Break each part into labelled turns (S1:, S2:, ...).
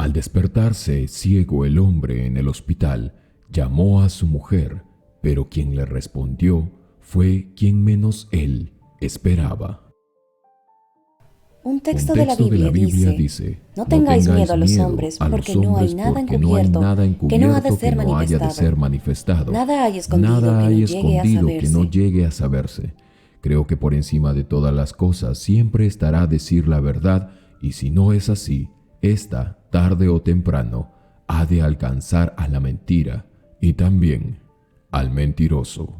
S1: Al despertarse ciego el hombre en el hospital, llamó a su mujer, pero quien le respondió fue quien menos él esperaba.
S2: Un
S1: Un
S2: texto de la
S1: texto de la
S2: Biblia
S1: Biblia
S2: dice,
S1: dice,
S2: no
S1: no
S2: tengáis miedo
S1: tengáis
S2: a los
S1: miedo
S2: hombres,
S1: a
S2: porque
S1: los
S2: no hay
S1: hombres
S2: nada
S1: porque no hay nada
S2: encubierto que no ha de
S1: encubierto que
S2: ser
S1: no haya de ser
S2: manifestado.
S1: manifestado.
S2: Nada hay escondido
S1: Nada
S2: que no
S1: hay
S2: llegue a
S1: escondido que no
S2: saberse.
S1: llegue a saberse. Creo que por encima de todas las cosas siempre estará decir la verdad y si no es así, esta, tarde o temprano, ha de alcanzar a la mentira y también al mentiroso.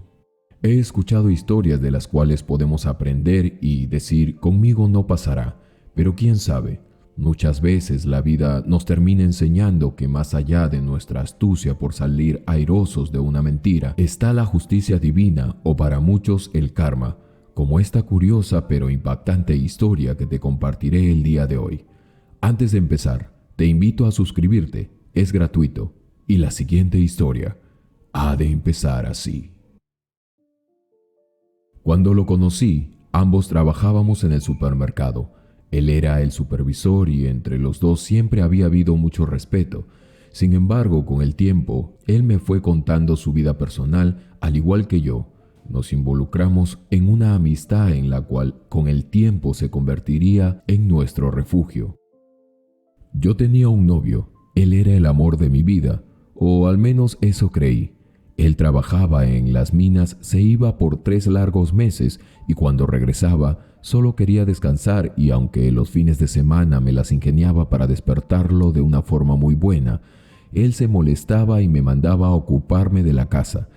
S1: He escuchado historias de las cuales podemos aprender y decir conmigo no pasará, pero quién sabe, muchas veces la vida nos termina enseñando que más allá de nuestra astucia por salir airosos de una mentira, está la justicia divina o para muchos el karma, como esta curiosa pero impactante historia que te compartiré el día de hoy. Antes de empezar, te invito a suscribirte, es gratuito, y la siguiente historia ha de empezar así. Cuando lo conocí, ambos trabajábamos en el supermercado. Él era el supervisor y entre los dos siempre había habido mucho respeto. Sin embargo, con el tiempo, él me fue contando su vida personal, al igual que yo. Nos involucramos en una amistad en la cual con el tiempo se convertiría en nuestro refugio. Yo tenía un novio, él era el amor de mi vida, o al menos eso creí. Él trabajaba en las minas, se iba por 3 largos meses y cuando regresaba solo quería descansar y aunque los fines de semana me las ingeniaba para despertarlo de una forma muy buena, él se molestaba y me mandaba a ocuparme de la casa,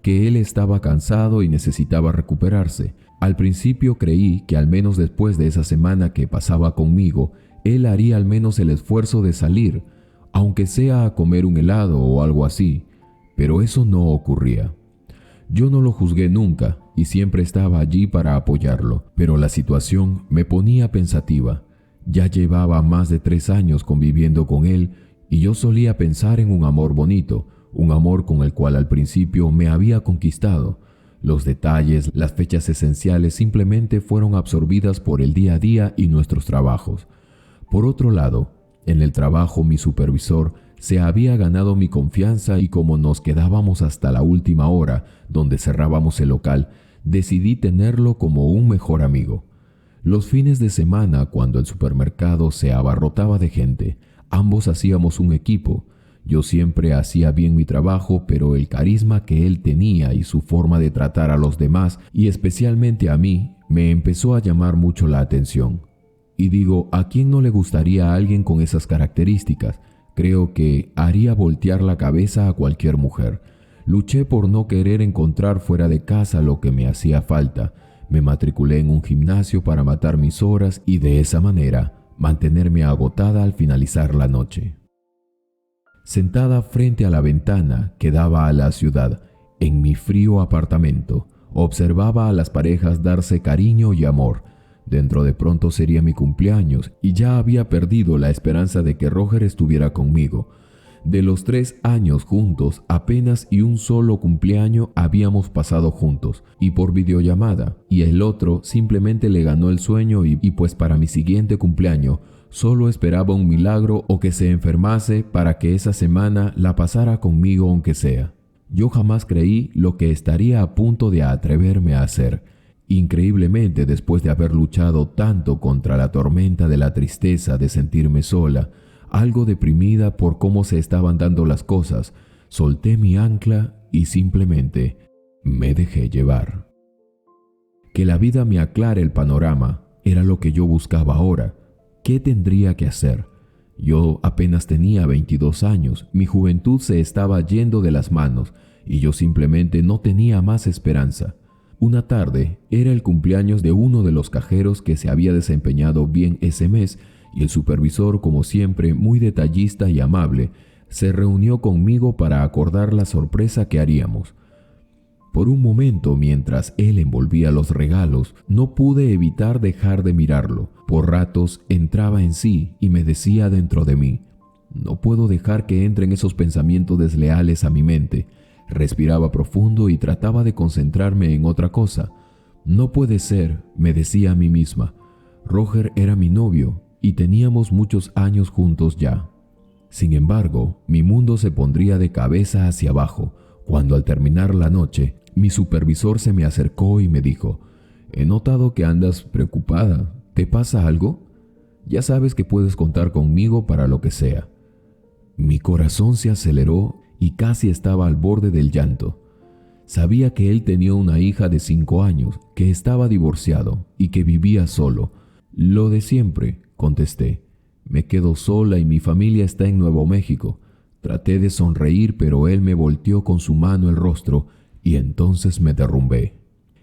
S1: que él estaba cansado y necesitaba recuperarse. Al principio creí que al menos después de esa semana que pasaba conmigo, él haría al menos el esfuerzo de salir, aunque sea a comer un helado o algo así, pero eso no ocurría. Yo no lo juzgué nunca y siempre estaba allí para apoyarlo, pero la situación me ponía pensativa. Ya llevaba más de 3 años conviviendo con él y yo solía pensar en un amor bonito, un amor con el cual al principio me había conquistado. Los detalles, las fechas esenciales simplemente fueron absorbidas por el día a día y nuestros trabajos. Por otro lado, en el trabajo mi supervisor se había ganado mi confianza y como nos quedábamos hasta la última hora, donde cerrábamos el local, decidí tenerlo como un mejor amigo. Los fines de semana, cuando el supermercado se abarrotaba de gente, ambos hacíamos un equipo. Yo siempre hacía bien mi trabajo, pero el carisma que él tenía y su forma de tratar a los demás, y especialmente a mí, me empezó a llamar mucho la atención. Y digo, ¿a quién no le gustaría a alguien con esas características? Creo que haría voltear la cabeza a cualquier mujer. Luché por no querer encontrar fuera de casa lo que me hacía falta. Me matriculé en un gimnasio para matar mis horas y de esa manera mantenerme agotada al finalizar la noche. Sentada frente a la ventana que daba a la ciudad, en mi frío apartamento, observaba a las parejas darse cariño y amor. Dentro de pronto sería mi cumpleaños y ya había perdido la esperanza de que Roger estuviera conmigo. De los 3 años juntos, apenas y un solo cumpleaños habíamos pasado juntos y por videollamada, y el otro simplemente le ganó el sueño y pues para mi siguiente cumpleaños solo esperaba un milagro o que se enfermase para que esa semana la pasara conmigo aunque sea. Yo jamás creí lo que estaría a punto de atreverme a hacer. Increíblemente, después de haber luchado tanto contra la tormenta de la tristeza de sentirme sola, algo deprimida por cómo se estaban dando las cosas, solté mi ancla y simplemente me dejé llevar. Que la vida me aclare el panorama era lo que yo buscaba ahora. ¿Qué tendría que hacer? Yo apenas tenía 22 años, mi juventud se estaba yendo de las manos y yo simplemente no tenía más esperanza. Una tarde era el cumpleaños de uno de los cajeros que se había desempeñado bien ese mes y el supervisor, como siempre muy detallista y amable, se reunió conmigo para acordar la sorpresa que haríamos. Por un momento, mientras él envolvía los regalos, no pude evitar dejar de mirarlo. Por ratos entraba en sí y me decía dentro de mí, no puedo dejar que entren esos pensamientos desleales a mi mente. Respiraba profundo y trataba de concentrarme en otra cosa. No puede ser, me decía a mí misma. Roger era mi novio y teníamos muchos años juntos ya. Sin embargo, mi mundo se pondría de cabeza hacia abajo cuando al terminar la noche, mi supervisor se me acercó y me dijo: «He notado que andas preocupada. ¿Te pasa algo? Ya sabes que puedes contar conmigo para lo que sea». Mi corazón se aceleró y casi estaba al borde del llanto. Sabía que él tenía una hija de 5 años, que estaba divorciado y que vivía solo. «Lo de siempre», contesté. «Me quedo sola y mi familia está en Nuevo México». Traté de sonreír, pero él me volteó con su mano el rostro y entonces me derrumbé.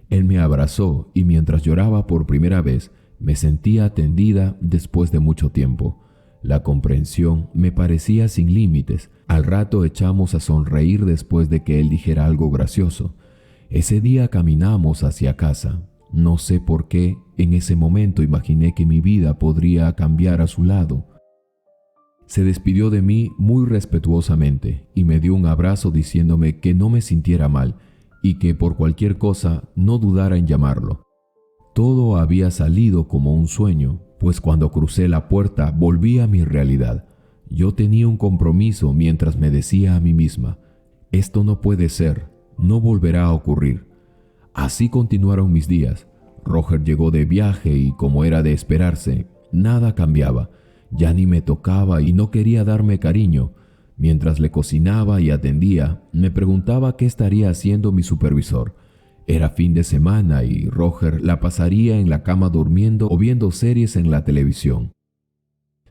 S1: Él me abrazó y mientras lloraba por primera vez, me sentía atendida después de mucho tiempo. La comprensión me parecía sin límites. Al rato echamos a sonreír después de que él dijera algo gracioso. Ese día caminamos hacia casa. No sé por qué, en ese momento imaginé que mi vida podría cambiar a su lado. Se despidió de mí muy respetuosamente y me dio un abrazo diciéndome que no me sintiera mal y que por cualquier cosa no dudara en llamarlo. Todo había salido como un sueño, pues cuando crucé la puerta volví a mi realidad. Yo tenía un compromiso mientras me decía a mí misma: «Esto no puede ser, no volverá a ocurrir». Así continuaron mis días. Roger llegó de viaje y, como era de esperarse, nada cambiaba. Ya ni me tocaba y no quería darme cariño. Mientras le cocinaba y atendía, me preguntaba qué estaría haciendo mi supervisor. Era fin de semana y Roger la pasaría en la cama durmiendo o viendo series en la televisión.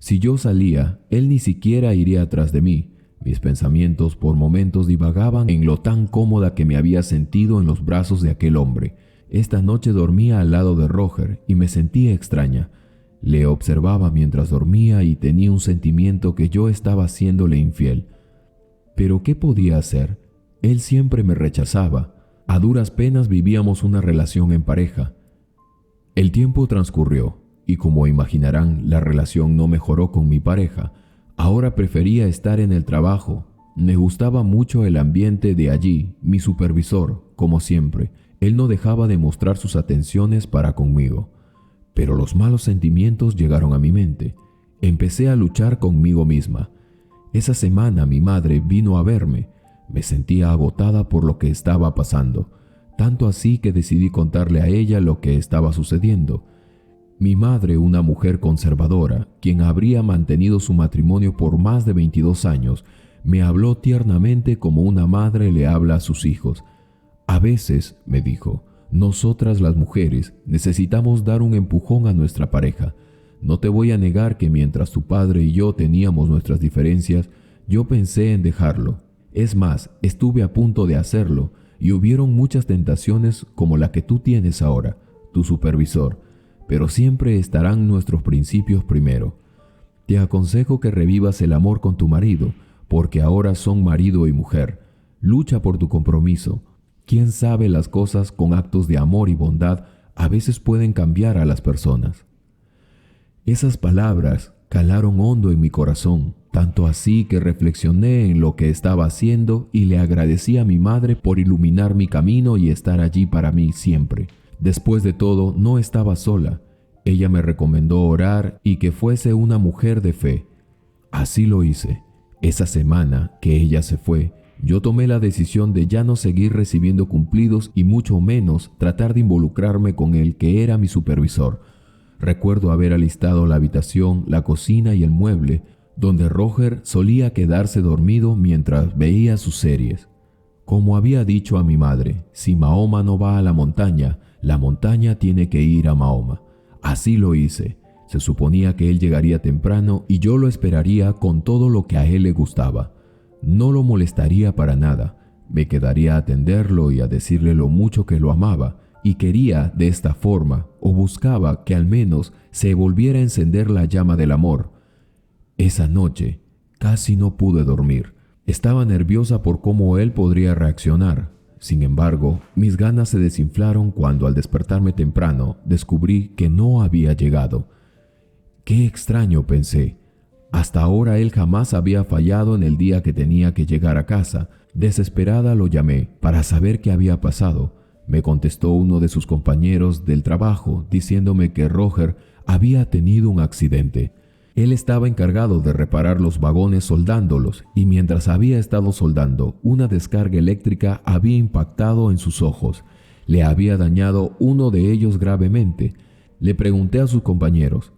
S1: Si yo salía, él ni siquiera iría atrás de mí. Mis pensamientos por momentos divagaban en lo tan cómoda que me había sentido en los brazos de aquel hombre. Esta noche dormía al lado de Roger y me sentía extraña. Le observaba mientras dormía y tenía un sentimiento que yo estaba haciéndole infiel. ¿Pero qué podía hacer? Él siempre me rechazaba. A duras penas vivíamos una relación en pareja. El tiempo transcurrió y, como imaginarán, la relación no mejoró con mi pareja. Ahora prefería estar en el trabajo. Me gustaba mucho el ambiente de allí, mi supervisor, como siempre. Él no dejaba de mostrar sus atenciones para conmigo. Pero los malos sentimientos llegaron a mi mente. Empecé a luchar conmigo misma. Esa semana mi madre vino a verme. Me sentía agotada por lo que estaba pasando, tanto así que decidí contarle a ella lo que estaba sucediendo. Mi madre, una mujer conservadora, quien habría mantenido su matrimonio por más de 22 años, me habló tiernamente como una madre le habla a sus hijos. «A veces», me dijo, «nosotras las mujeres necesitamos dar un empujón a nuestra pareja. No te voy a negar que mientras tu padre y yo teníamos nuestras diferencias, yo pensé en dejarlo. Es más, estuve a punto de hacerlo y hubieron muchas tentaciones como la que tú tienes ahora, tu supervisor, pero siempre estarán nuestros principios primero. Te aconsejo que revivas el amor con tu marido, porque ahora son marido y mujer. Lucha por tu compromiso. Quién sabe, las cosas con actos de amor y bondad a veces pueden cambiar a las personas». Esas palabras calaron hondo en mi corazón, tanto así que reflexioné en lo que estaba haciendo y le agradecí a mi madre por iluminar mi camino y estar allí para mí siempre. Después de todo, no estaba sola. Ella me recomendó orar y que fuese una mujer de fe. Así lo hice. Esa semana que ella se fue, yo tomé la decisión de ya no seguir recibiendo cumplidos y mucho menos tratar de involucrarme con el que era mi supervisor. Recuerdo haber alistado la habitación, la cocina y el mueble, donde Roger solía quedarse dormido mientras veía sus series. Como había dicho a mi madre, si Mahoma no va a la montaña tiene que ir a Mahoma. Así lo hice. Se suponía que él llegaría temprano y yo lo esperaría con todo lo que a él le gustaba. No lo molestaría para nada. Me quedaría a atenderlo y a decirle lo mucho que lo amaba, y quería de esta forma, o buscaba que al menos se volviera a encender la llama del amor. Esa noche casi no pude dormir. Estaba nerviosa por cómo él podría reaccionar. Sin embargo, mis ganas se desinflaron cuando al despertarme temprano descubrí que no había llegado. Qué extraño, pensé. Hasta ahora él jamás había fallado en el día que tenía que llegar a casa. Desesperada lo llamé para saber qué había pasado. Me contestó uno de sus compañeros del trabajo diciéndome que Roger había tenido un accidente. Él estaba encargado de reparar los vagones soldándolos, y mientras había estado soldando, una descarga eléctrica había impactado en sus ojos. Le había dañado uno de ellos gravemente. Le pregunté a sus compañeros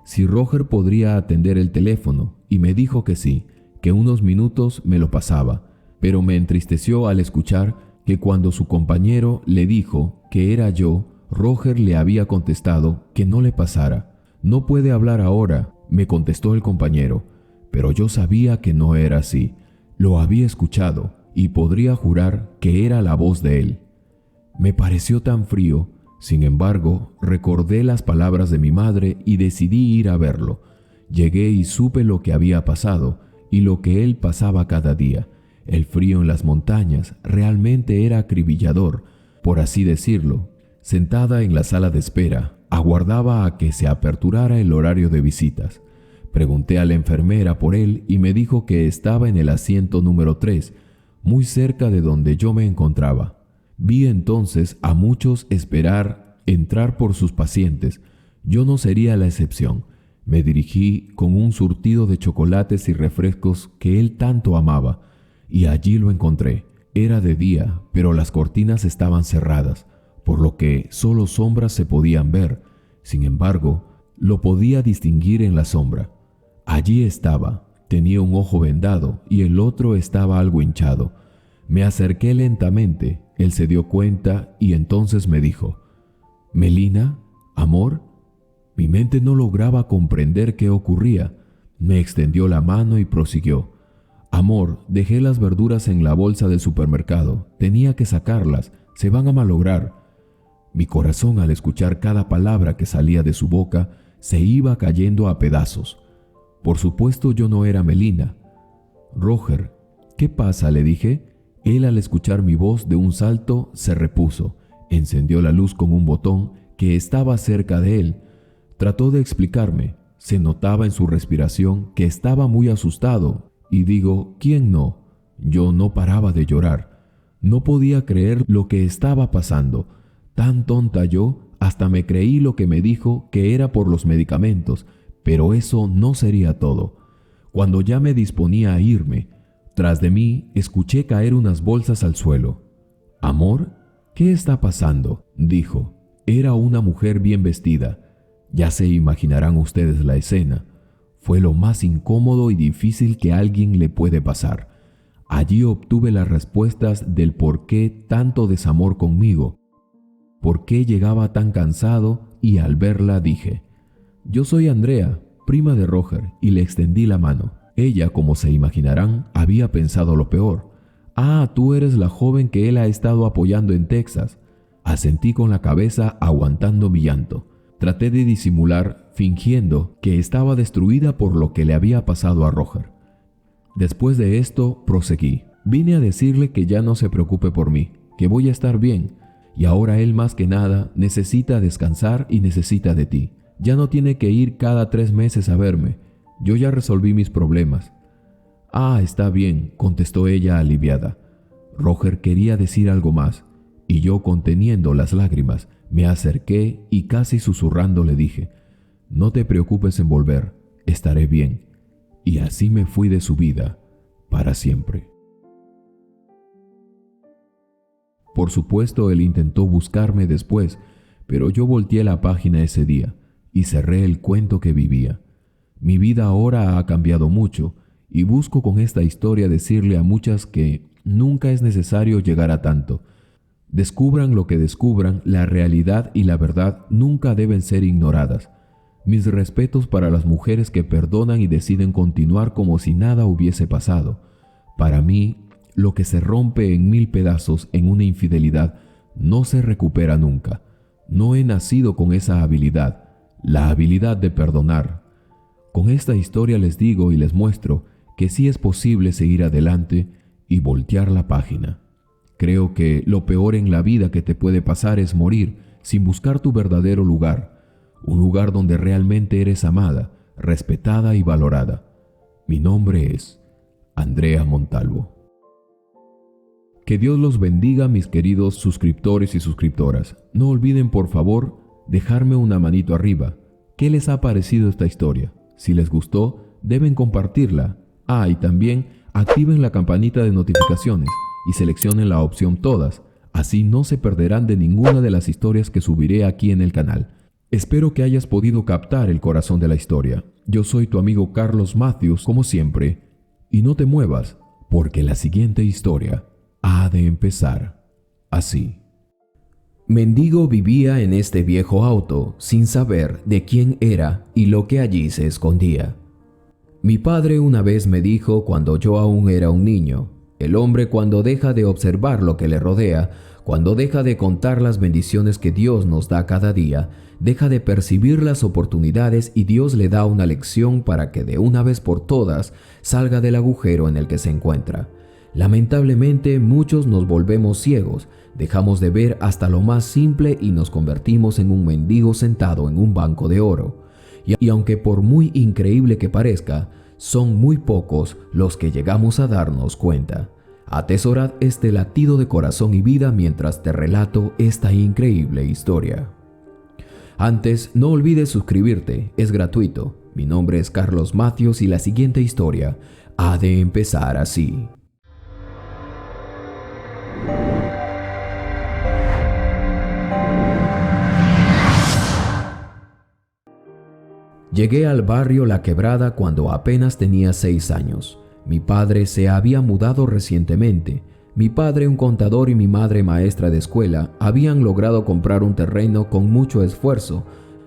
S1: si Roger podría atender el teléfono, y me dijo que sí, que unos minutos me lo pasaba, pero me entristeció al escuchar que cuando su compañero le dijo que era yo, Roger le había contestado que no le pasara. «No puede hablar ahora», me contestó el compañero, pero yo sabía que no era así. Lo había escuchado y podría jurar que era la voz de él. Me pareció tan frío. Sin embargo, recordé las palabras de mi madre y decidí ir a verlo. Llegué y supe lo que había pasado y lo que él pasaba cada día. El frío en las montañas realmente era acribillador, por así decirlo. Sentada en la sala de espera, aguardaba a que se aperturara el horario de visitas. Pregunté a la enfermera por él y me dijo que estaba en el asiento número 3, muy cerca de donde yo me encontraba. Vi entonces a muchos entrar por sus pacientes. Yo no sería la excepción. Me dirigí con un surtido de chocolates y refrescos que él tanto amaba, y allí lo encontré. Era de día, pero las cortinas estaban cerradas, por lo que solo sombras se podían ver. Sin embargo, lo podía distinguir en la sombra. Allí estaba. Tenía un ojo vendado y el otro estaba algo hinchado. Me acerqué lentamente. Él se dio cuenta y entonces me dijo: «¿Melina? ¿Amor?». Mi mente no lograba comprender qué ocurría. Me extendió la mano y prosiguió: «Amor, dejé las verduras en la bolsa del supermercado. Tenía que sacarlas. Se van a malograr». Mi corazón, al escuchar cada palabra que salía de su boca, se iba cayendo a pedazos. Por supuesto, yo no era Melina. «Roger, ¿qué pasa?», le dije. Él, al escuchar mi voz, de un salto se repuso, encendió la luz con un botón que estaba cerca de él. Trató de explicarme. Se notaba en su respiración que estaba muy asustado, y digo, ¿quién no? Yo no paraba de llorar. No podía creer lo que estaba pasando. Tan tonta yo, hasta me creí lo que me dijo, que era por los medicamentos, pero eso no sería todo. Cuando ya me disponía a irme, tras de mí escuché caer unas bolsas al suelo. «¿Amor? ¿Qué está pasando?», dijo. Era una mujer bien vestida. Ya se imaginarán ustedes la escena. Fue lo más incómodo y difícil que a alguien le puede pasar. Allí obtuve las respuestas del por qué tanto desamor conmigo, por qué llegaba tan cansado, y al verla dije: «Yo soy Andrea, prima de Roger», y le extendí la mano. Ella, como se imaginarán, había pensado lo peor. «Ah, tú eres la joven que él ha estado apoyando en Texas». Asentí con la cabeza, aguantando mi llanto. Traté de disimular, fingiendo que estaba destruida por lo que le había pasado a Roger. Después de esto, proseguí. «Vine a decirle que ya no se preocupe por mí, que voy a estar bien, y ahora él más que nada necesita descansar y necesita de ti. Ya no tiene que ir cada 3 meses a verme. Yo ya resolví mis problemas». «Ah, está bien», contestó ella aliviada. Roger quería decir algo más, y yo, conteniendo las lágrimas, me acerqué y casi susurrando le dije: «No te preocupes en volver, estaré bien». Y así me fui de su vida, para siempre. Por supuesto, él intentó buscarme después, pero yo volteé la página ese día y cerré el cuento que vivía. Mi vida ahora ha cambiado mucho, y busco con esta historia decirle a muchas que nunca es necesario llegar a tanto. Descubran lo que descubran, la realidad y la verdad nunca deben ser ignoradas. Mis respetos para las mujeres que perdonan y deciden continuar como si nada hubiese pasado. Para mí, lo que se rompe en 1000 pedazos en una infidelidad no se recupera nunca. No he nacido con esa habilidad, la habilidad de perdonar. Con esta historia les digo y les muestro que sí es posible seguir adelante y voltear la página. Creo que lo peor en la vida que te puede pasar es morir sin buscar tu verdadero lugar, un lugar donde realmente eres amada, respetada y valorada. Mi nombre es Andrea Montalvo. Que Dios los bendiga, mis queridos suscriptores y suscriptoras. No olviden, por favor, dejarme una manito arriba. ¿Qué les ha parecido esta historia? Si les gustó, deben compartirla. Y también activen la campanita de notificaciones y seleccionen la opción todas. Así no se perderán de ninguna de las historias que subiré aquí en el canal. Espero que hayas podido captar el corazón de la historia. Yo soy tu amigo Carlos Matthews, como siempre. Y no te muevas, porque la siguiente historia ha de empezar así. Mendigo vivía en este viejo auto sin saber de quién era y lo que allí se escondía. Mi padre una vez me dijo cuando yo aún era un niño: el hombre, cuando deja de observar lo que le rodea, cuando deja de contar las bendiciones que Dios nos da cada día, deja de percibir las oportunidades y Dios le da una lección para que de una vez por todas salga del agujero en el que se encuentra. Lamentablemente, muchos nos volvemos ciegos, dejamos de ver hasta lo más simple y nos convertimos en un mendigo sentado en un banco de oro. Y aunque por muy increíble que parezca, son muy pocos los que llegamos a darnos cuenta. Atesorad este latido de corazón y vida mientras te relato esta increíble historia. Antes, no olvides suscribirte, es gratuito. Mi nombre es Carlos Matthews y la siguiente historia ha de empezar así. Llegué al barrio La Quebrada cuando apenas tenía 6 años. Mi padre se había mudado recientemente. Mi padre, un contador, y mi madre, maestra de escuela, habían logrado comprar un terreno con mucho esfuerzo.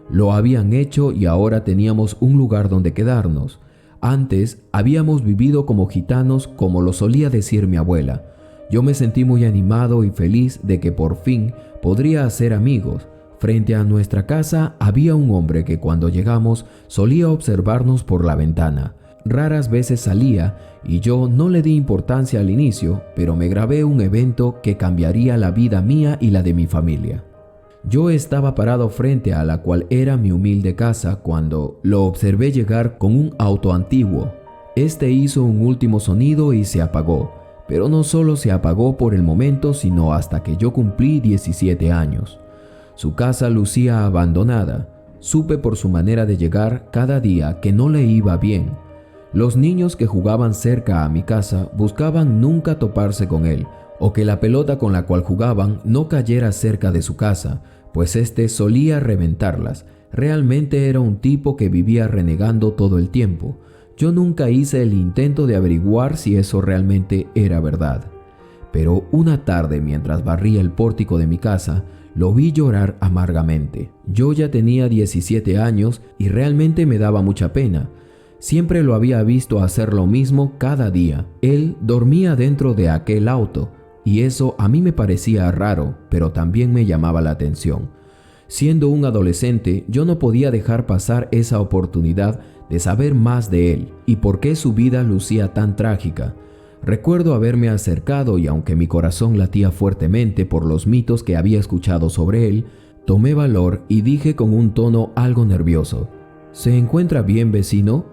S1: Lo habían hecho y ahora teníamos un lugar donde quedarnos. Antes habíamos vivido como gitanos, como lo solía decir mi abuela. Yo me sentí muy animado y feliz de que por fin podría hacer amigos. Frente a nuestra casa había un hombre que cuando llegamos solía observarnos por la ventana. Raras veces salía y yo no le di importancia al inicio, pero me grabé un evento que cambiaría la vida mía y la de mi familia. Yo estaba parado frente a la cual era mi humilde casa cuando lo observé llegar con un auto antiguo. Este hizo un último sonido y se apagó, pero no solo se apagó por el momento, sino hasta que yo cumplí 17 años. Su casa lucía abandonada. Supe por su manera de llegar cada día que no le iba bien. Los niños que jugaban cerca a mi casa buscaban nunca toparse con él, o que la pelota con la cual jugaban no cayera cerca de su casa, pues este solía reventarlas. Realmente era un tipo que vivía renegando todo el tiempo. Yo nunca hice el intento de averiguar si eso realmente era verdad. Pero una tarde, mientras barría el pórtico de mi casa, lo vi llorar amargamente. Yo ya tenía 17 años y realmente me daba mucha pena. Siempre lo había visto hacer lo mismo cada día. Él dormía dentro de aquel auto y eso a mí me parecía raro, pero también me llamaba la atención. Siendo un adolescente, yo no podía dejar pasar esa oportunidad de saber más de él y por qué su vida lucía tan trágica. Recuerdo haberme acercado y aunque mi corazón latía fuertemente por los mitos que había escuchado sobre él, tomé valor y dije con un tono algo nervioso: ¿Se encuentra bien, vecino?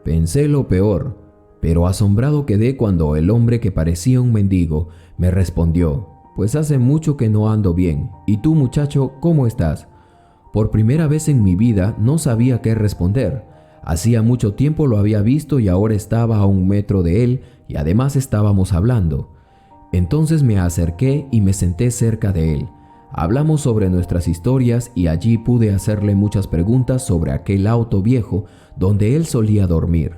S1: Pensé lo peor, pero asombrado quedé cuando el hombre, que parecía un mendigo, me respondió: Pues hace mucho que no ando bien. ¿Y tú, muchacho, cómo estás? Por primera vez en mi vida no sabía qué responder. Hacía mucho tiempo lo había visto y ahora estaba a 1 metro de él y además estábamos hablando. Entonces me acerqué y me senté cerca de él. Hablamos sobre nuestras historias y allí pude hacerle muchas preguntas sobre aquel auto viejo donde él solía dormir.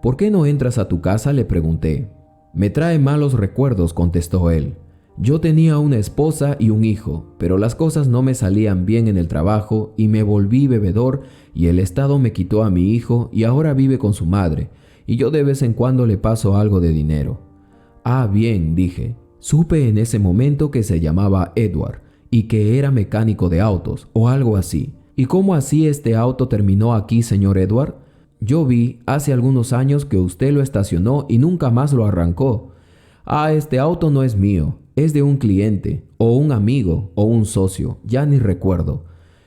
S1: ¿Por qué no entras a tu casa?, le pregunté. Me trae malos recuerdos, contestó él. Yo tenía una esposa y un hijo, pero las cosas no me salían bien en el trabajo y me volví bebedor y el Estado me quitó a mi hijo y ahora vive con su madre y yo de vez en cuando le paso algo de dinero. Ah, bien, dije. Supe en ese momento que se llamaba Edward y que era mecánico de autos o algo así. ¿Y cómo así este auto terminó aquí, señor Edward? Yo vi hace algunos años que usted lo estacionó y nunca más lo arrancó. Ah, este auto no es mío, es de un cliente, o un amigo, o un socio, ya ni recuerdo.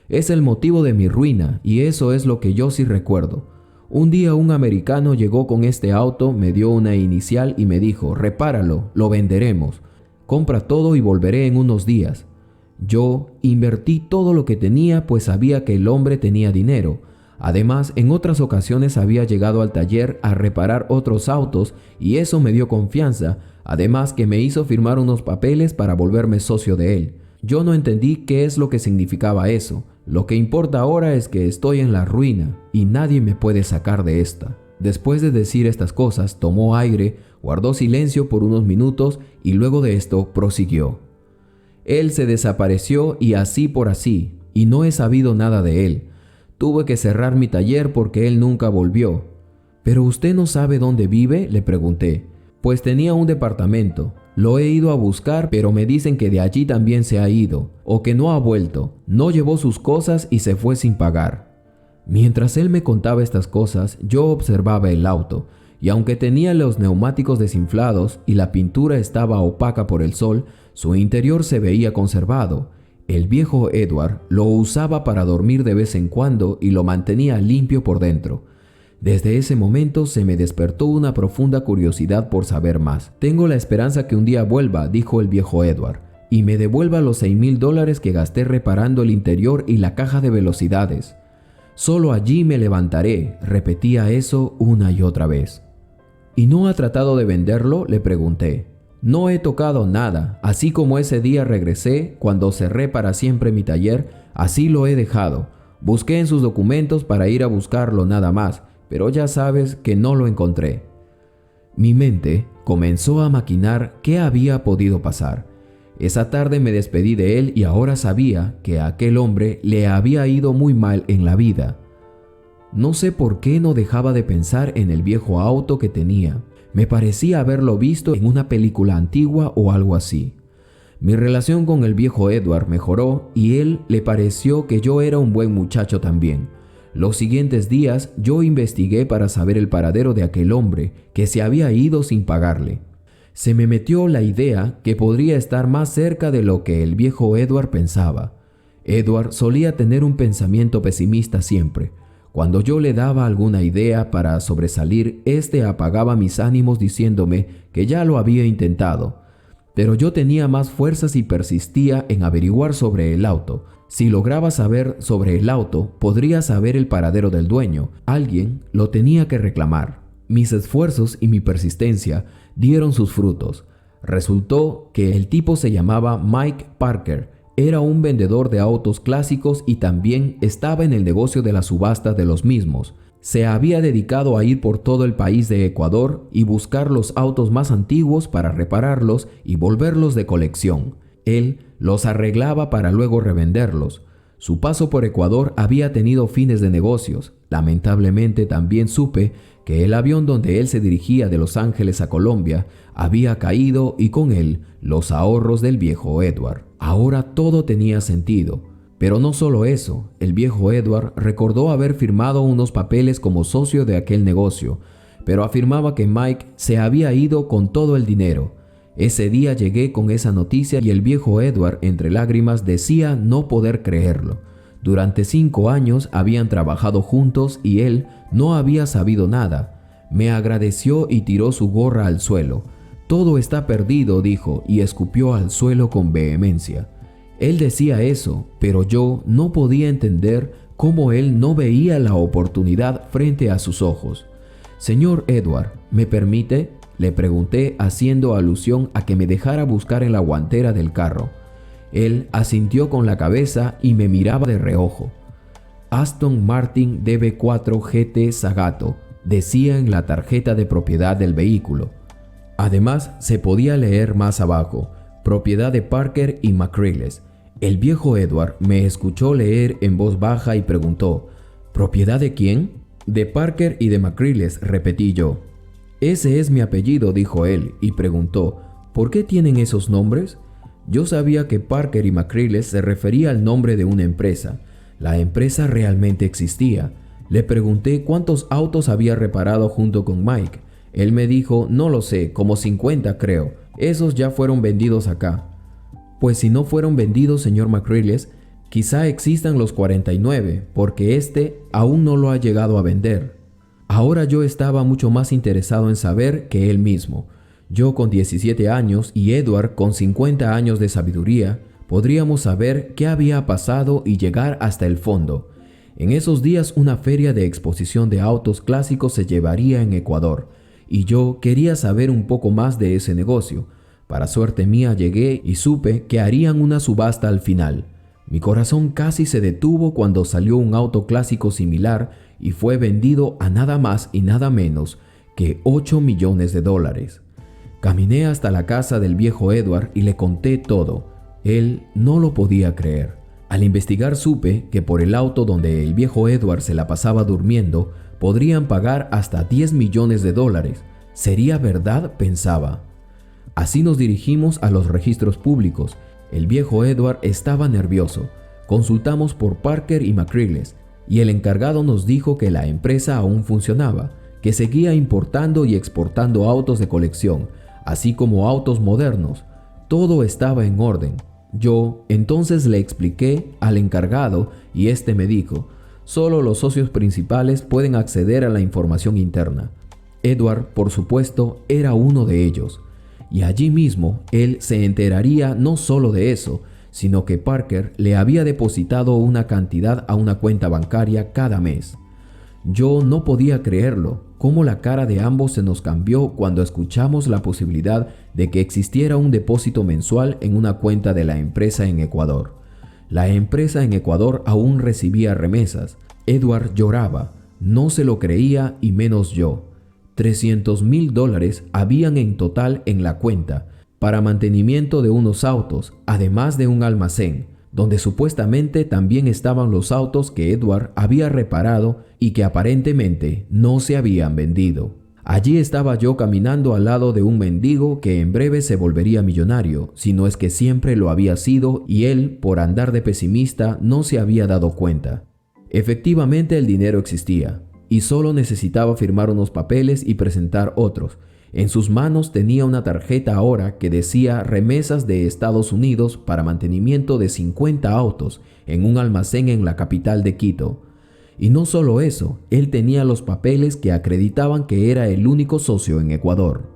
S1: Es el motivo de mi ruina y eso es lo que yo sí recuerdo. Un día un americano llegó con este auto, me dio una inicial y me dijo: repáralo, lo venderemos. Compra todo y volveré en unos días. Yo invertí todo lo que tenía, pues sabía que el hombre tenía dinero.
S3: Además, en otras ocasiones había llegado al taller a reparar otros autos y eso me dio confianza, además que me hizo firmar unos papeles para volverme socio de él. Yo no entendí qué es lo que significaba eso. Lo que importa ahora es que estoy en la ruina y nadie me puede sacar de esta. Después de decir estas cosas, tomó aire, guardó silencio por unos minutos y luego de esto prosiguió. Él se desapareció y así por así, y no he sabido nada de él. Tuve que cerrar mi taller porque él nunca volvió. ¿Pero usted no sabe dónde vive?, le pregunté. Pues tenía un departamento. Lo he ido a buscar, pero me dicen que de allí también se ha ido, o que no ha vuelto. No llevó sus cosas y se fue sin pagar. Mientras él me contaba estas cosas, yo observaba el auto, y aunque tenía los neumáticos desinflados y la pintura estaba opaca por el sol, su interior se veía conservado. El viejo Edward lo usaba para dormir de vez en cuando y lo mantenía limpio por dentro. Desde ese momento se me despertó una profunda curiosidad por saber más. Tengo la esperanza que un día vuelva, dijo el viejo Edward, y me devuelva los $6,000 que gasté reparando el interior y la caja de velocidades. Solo allí me levantaré, repetía eso una y otra vez. ¿Y no ha tratado de venderlo?, le pregunté. No he tocado nada, así como ese día regresé, cuando cerré para siempre mi taller, así lo he dejado. Busqué en sus documentos para ir a buscarlo nada más, pero ya sabes que no lo encontré. Mi mente comenzó a maquinar qué había podido pasar. Esa tarde me despedí de él y ahora sabía que a aquel hombre le había ido muy mal en la vida. No sé por qué no dejaba de pensar en el viejo auto que tenía. Me parecía haberlo visto en una película antigua o algo así. Mi relación con el viejo Edward mejoró y él le pareció que yo era un buen muchacho también. Los siguientes días yo investigué para saber el paradero de aquel hombre que se había ido sin pagarle. Se me metió la idea que podría estar más cerca de lo que el viejo Edward pensaba. Edward solía tener un pensamiento pesimista siempre. Cuando yo le daba alguna idea para sobresalir, éste apagaba mis ánimos diciéndome que ya lo había intentado. Pero yo tenía más fuerzas y persistía en averiguar sobre el auto. Si lograba saber sobre el auto, podría saber el paradero del dueño. Alguien lo tenía que reclamar. Mis esfuerzos y mi persistencia dieron sus frutos. Resultó que el tipo se llamaba Mike Parker. Era un vendedor de autos clásicos y también estaba en el negocio de la subasta de los mismos. Se había dedicado a ir por todo el país de Ecuador y buscar los autos más antiguos para repararlos y volverlos de colección. Él los arreglaba para luego revenderlos. Su paso por Ecuador había tenido fines de negocios. Lamentablemente también supe que el avión donde él se dirigía de Los Ángeles a Colombia había caído y con él los ahorros del viejo Edward. Ahora todo tenía sentido. Pero no solo eso, el viejo Edward recordó haber firmado unos papeles como socio de aquel negocio, pero afirmaba que Mike se había ido con todo el dinero. Ese día llegué con esa noticia y el viejo Edward, entre lágrimas, decía no poder creerlo. Durante 5 años habían trabajado juntos y él no había sabido nada. Me agradeció y tiró su gorra al suelo. Todo está perdido, dijo, y escupió al suelo con vehemencia. Él decía eso, pero yo no podía entender cómo él no veía la oportunidad frente a sus ojos. «Señor Edward, ¿me permite?», le pregunté haciendo alusión a que me dejara buscar en la guantera del carro. Él asintió con la cabeza y me miraba de reojo. Aston Martin DB4 GT Zagato, decía en la tarjeta de propiedad del vehículo. Además, se podía leer más abajo, propiedad de Parker y McCrilles. El viejo Edward me escuchó leer en voz baja y preguntó, ¿propiedad de quién? De Parker y de McCrilles, repetí yo. Ese es mi apellido, dijo él, y preguntó, ¿por qué tienen esos nombres? Yo sabía que Parker y McCrilles se refería al nombre de una empresa. La empresa realmente existía. Le pregunté cuántos autos había reparado junto con Mike. Él me dijo, no lo sé, como 50 creo. Esos ya fueron vendidos acá. Pues si no fueron vendidos, señor McCrilles, quizá existan los 49, porque este aún no lo ha llegado a vender. Ahora yo estaba mucho más interesado en saber que él mismo. Yo con 17 años y Edward con 50 años de sabiduría, podríamos saber qué había pasado y llegar hasta el fondo. En esos días una feria de exposición de autos clásicos se llevaría en Ecuador y yo quería saber un poco más de ese negocio. Para suerte mía llegué y supe que harían una subasta al final. Mi corazón casi se detuvo cuando salió un auto clásico similar y fue vendido a nada más y nada menos que $8 millones. Caminé hasta la casa del viejo Edward y le conté todo. Él no lo podía creer. Al investigar supe que por el auto donde el viejo Edward se la pasaba durmiendo, podrían pagar hasta $10 millones. ¿Sería verdad?, pensaba. Así nos dirigimos a los registros públicos. El viejo Edward estaba nervioso. Consultamos por Parker y McCrilles y el encargado nos dijo que la empresa aún funcionaba, que seguía importando y exportando autos de colección, así como autos modernos. Todo estaba en orden. Yo entonces le expliqué al encargado y este me dijo: solo los socios principales pueden acceder a la información interna. Edward, por supuesto, era uno de ellos. Y allí mismo él se enteraría no solo de eso, sino que Parker le había depositado una cantidad a una cuenta bancaria cada mes. Yo no podía creerlo, cómo la cara de ambos se nos cambió cuando escuchamos la posibilidad de que existiera un depósito mensual en una cuenta de la empresa en Ecuador. La empresa en Ecuador aún recibía remesas. Edward lloraba, no se lo creía y menos yo. $300,000 habían en total en la cuenta, para mantenimiento de unos autos, además de un almacén, donde supuestamente también estaban los autos que Edward había reparado y que aparentemente no se habían vendido. Allí estaba yo caminando al lado de un mendigo que en breve se volvería millonario, si no es que siempre lo había sido y él, por andar de pesimista, no se había dado cuenta. Efectivamente el dinero existía y solo necesitaba firmar unos papeles y presentar otros. En sus manos tenía una tarjeta ahora que decía remesas de Estados Unidos para mantenimiento de 50 autos en un almacén en la capital de Quito. Y no solo eso, él tenía los papeles que acreditaban que era el único socio en Ecuador.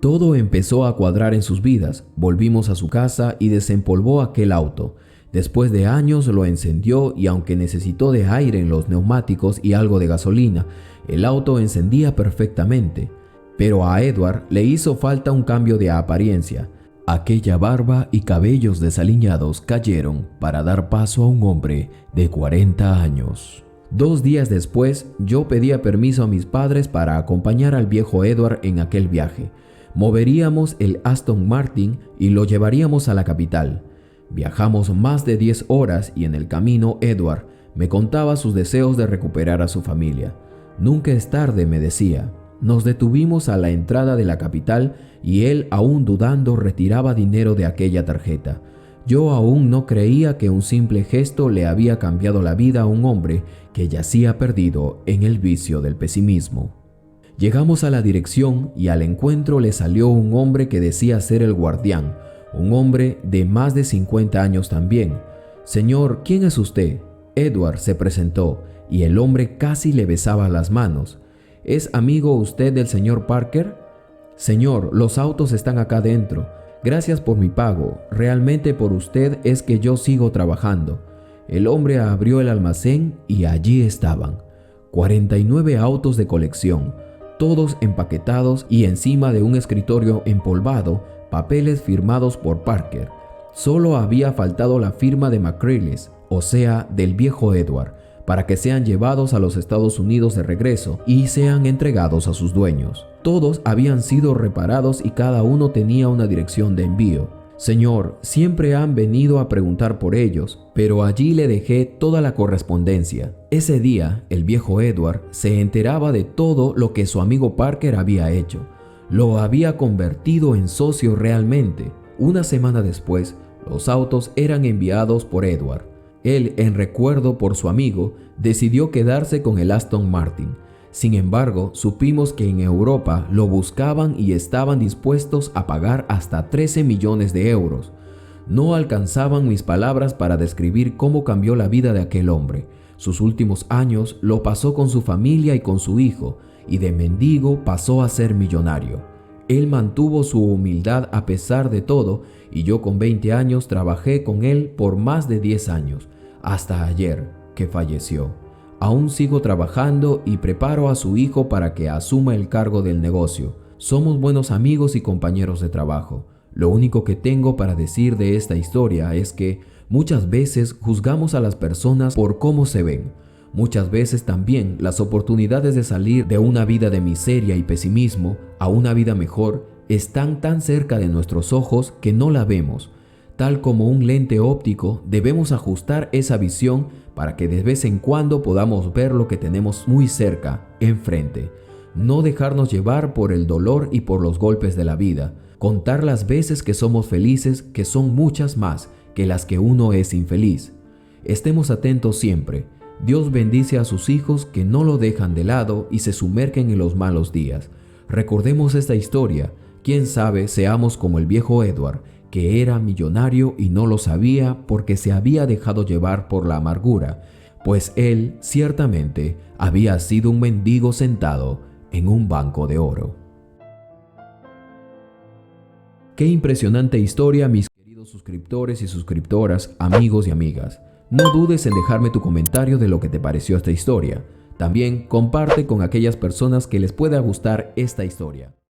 S3: Todo empezó a cuadrar en sus vidas. Volvimos a su casa y desempolvó aquel auto. Después de años lo encendió y aunque necesitó de aire en los neumáticos y algo de gasolina, el auto encendía perfectamente. Pero a Edward le hizo falta un cambio de apariencia. Aquella barba y cabellos desaliñados cayeron para dar paso a un hombre de 40 años. 2 días después, yo pedía permiso a mis padres para acompañar al viejo Edward en aquel viaje. Moveríamos el Aston Martin y lo llevaríamos a la capital. Viajamos más de 10 horas y en el camino Edward me contaba sus deseos de recuperar a su familia. Nunca es tarde, me decía. Nos detuvimos a la entrada de la capital y él, aún dudando, retiraba dinero de aquella tarjeta. Yo aún no creía que un simple gesto le había cambiado la vida a un hombre que yacía perdido en el vicio del pesimismo. Llegamos a la dirección y al encuentro le salió un hombre que decía ser el guardián, un hombre de más de 50 años también. «Señor, ¿quién es usted?». Edward se presentó y el hombre casi le besaba las manos. «¿Es amigo usted del señor Parker?». «Señor, los autos están acá dentro. Gracias por mi pago. Realmente por usted es que yo sigo trabajando». El hombre abrió el almacén y allí estaban 49 autos de colección, todos empaquetados y encima de un escritorio empolvado, papeles firmados por Parker. Solo había faltado la firma de McCrilles, o sea, del viejo Edward, para que sean llevados a los Estados Unidos de regreso y sean entregados a sus dueños. Todos habían sido reparados y cada uno tenía una dirección de envío. «Señor, siempre han venido a preguntar por ellos, pero allí le dejé toda la correspondencia». Ese día, el viejo Edward se enteraba de todo lo que su amigo Parker había hecho. Lo había convertido en socio realmente. Una semana después, los autos eran enviados por Edward. Él, en recuerdo por su amigo, decidió quedarse con el Aston Martin. Sin embargo, supimos que en Europa lo buscaban y estaban dispuestos a pagar hasta 13 millones de euros. No alcanzaban mis palabras para describir cómo cambió la vida de aquel hombre. Sus últimos años lo pasó con su familia y con su hijo, y de mendigo pasó a ser millonario. Él mantuvo su humildad a pesar de todo y yo con 20 años trabajé con él por más de 10 años, hasta ayer. que falleció. Aún sigo trabajando y preparo a su hijo para que asuma el cargo del negocio. Somos buenos amigos y compañeros de trabajo. Lo único que tengo para decir de esta historia es que muchas veces juzgamos a las personas por cómo se ven. Muchas veces también las oportunidades de salir de una vida de miseria y pesimismo a una vida mejor están tan cerca de nuestros ojos que no la vemos. Tal como un lente óptico, debemos ajustar esa visión para que de vez en cuando podamos ver lo que tenemos muy cerca, enfrente. No dejarnos llevar por el dolor y por los golpes de la vida. Contar las veces que somos felices, que son muchas más que las que uno es infeliz. Estemos atentos siempre. Dios bendice a sus hijos que no lo dejan de lado y se sumergen en los malos días. Recordemos esta historia. Quién sabe seamos como el viejo Edward, que era millonario y no lo sabía porque se había dejado llevar por la amargura, pues él ciertamente había sido un mendigo sentado en un banco de oro. Qué impresionante historia, mis queridos suscriptores y suscriptoras, amigos y amigas. No dudes en dejarme tu comentario de lo que te pareció esta historia. También comparte con aquellas personas que les pueda gustar esta historia.